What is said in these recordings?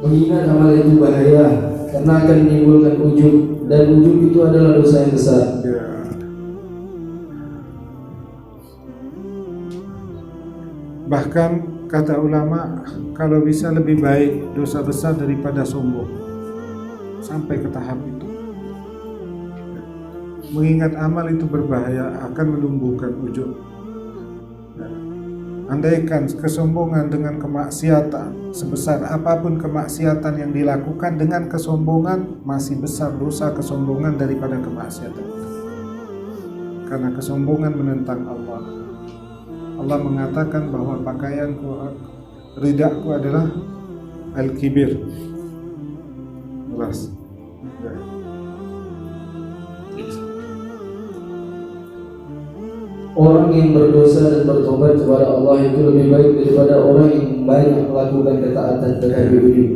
Mengingat amal itu bahaya karena akan menimbulkan ujub, dan ujub itu adalah dosa yang besar. Ya. Bahkan kata ulama, kalau bisa lebih baik dosa besar daripada sombong. Sampai ke tahap itu. Mengingat amal itu berbahaya, akan menumbuhkan ujub. Andaikan kesombongan dengan kemaksiatan, sebesar apapun kemaksiatan yang dilakukan dengan kesombongan, masih besar dosa kesombongan daripada kemaksiatan. Karena kesombongan menentang Allah. Allah mengatakan bahwa pakaianku, ridhaku adalah al-kibir. Jelas. Orang yang berdosa dan bertobat kepada Allah itu lebih baik daripada orang yang banyak melakukan ketaatan terhadap ujub.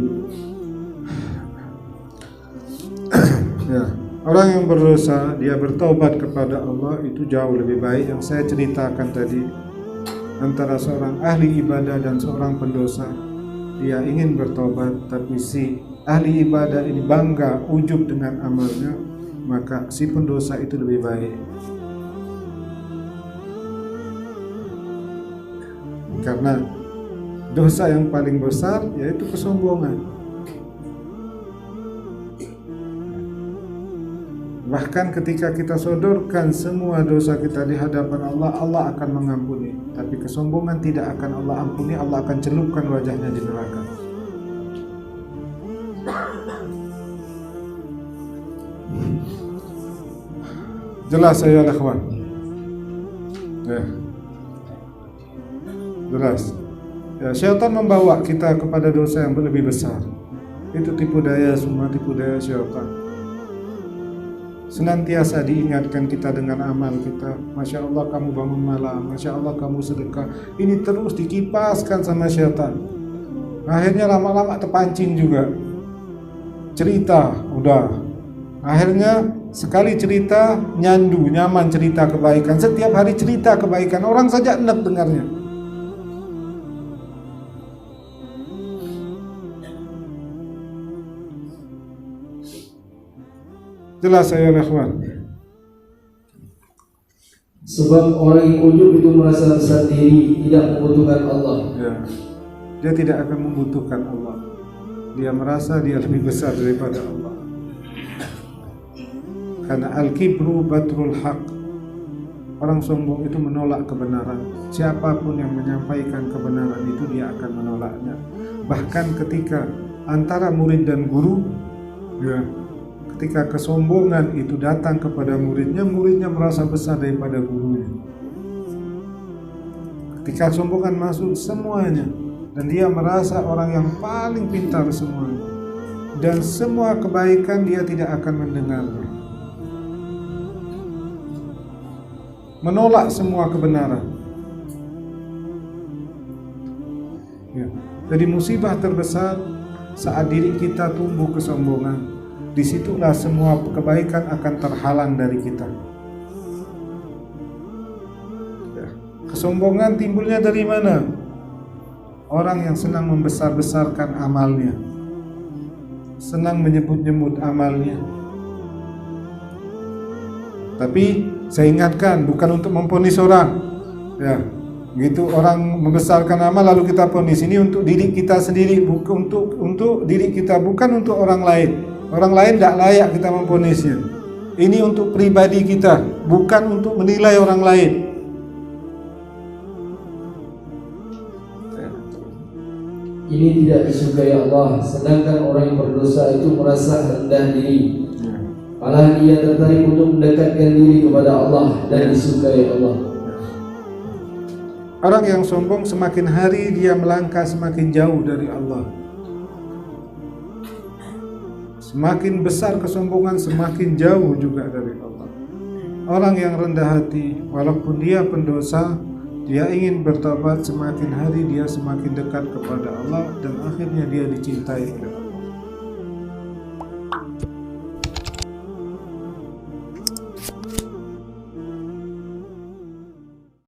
Ya, orang yang berdosa dia bertobat kepada Allah itu jauh lebih baik. Yang saya ceritakan tadi, antara seorang ahli ibadah dan seorang pendosa, dia ingin bertobat tapi si ahli ibadah ini bangga ujub dengan amalnya, maka si pendosa itu lebih baik. Karena dosa yang paling besar yaitu kesombongan. Bahkan ketika kita sodorkan semua dosa kita di hadapan Allah, Allah akan mengampuni. Tapi kesombongan tidak akan Allah ampuni, Allah akan celupkan wajahnya di neraka. Jelas ya ikhwan? Ya. Jelas. Ya, syaitan membawa kita kepada dosa yang lebih besar. Itu tipu daya, semua tipu daya syaitan. Senantiasa diingatkan kita dengan amal kita. Masya Allah kamu bangun malam, Masya Allah kamu sedekah. Ini terus dikipaskan sama syaitan. Akhirnya lama-lama terpancing juga. Cerita, udah. Akhirnya sekali cerita, nyandu, nyaman cerita kebaikan. Setiap hari cerita kebaikan, orang saja enak dengarnya. Jelas saya ikhwan. Sebab orang yang ujub itu merasa besar diri, tidak membutuhkan Allah. Ya. Dia tidak akan membutuhkan Allah. Dia merasa dia lebih besar daripada Allah. Karena al-kibru batrul haq. Orang sombong itu menolak kebenaran. Siapapun yang menyampaikan kebenaran itu dia akan menolaknya. Bahkan ketika antara murid dan guru, ya, ketika kesombongan itu datang kepada muridnya, muridnya merasa besar daripada gurunya. Ketika kesombongan masuk semuanya, dan dia merasa orang yang paling pintar semuanya, dan semua kebaikan dia tidak akan mendengarnya. Menolak semua kebenaran. Ya. Jadi musibah terbesar saat diri kita tumbuh kesombongan. Disitulah semua kebaikan akan terhalang dari kita. Ya. Kesombongan timbulnya dari mana? Orang yang senang membesar-besarkan amalnya, senang menyebut-nyebut amalnya. Tapi saya ingatkan, bukan untuk memponis orang. Ya, gitu orang membesarkan amal lalu kita ponis. Ini untuk diri kita sendiri, bukan untuk diri kita, bukan untuk orang lain. Orang lain tidak layak kita memponisnya. Ini untuk pribadi kita, bukan untuk menilai orang lain. Ini tidak disukai Allah, sedangkan orang yang berdosa itu merasa rendah diri. Malah dia tertarik untuk mendekatkan diri kepada Allah dan disukai Allah. Orang yang sombong semakin hari dia melangkah semakin jauh dari Allah. Semakin besar kesombongan, semakin jauh juga dari Allah. Orang yang rendah hati, walaupun dia pendosa, dia ingin bertobat, semakin hari dia semakin dekat kepada Allah, dan akhirnya dia dicintai oleh Allah.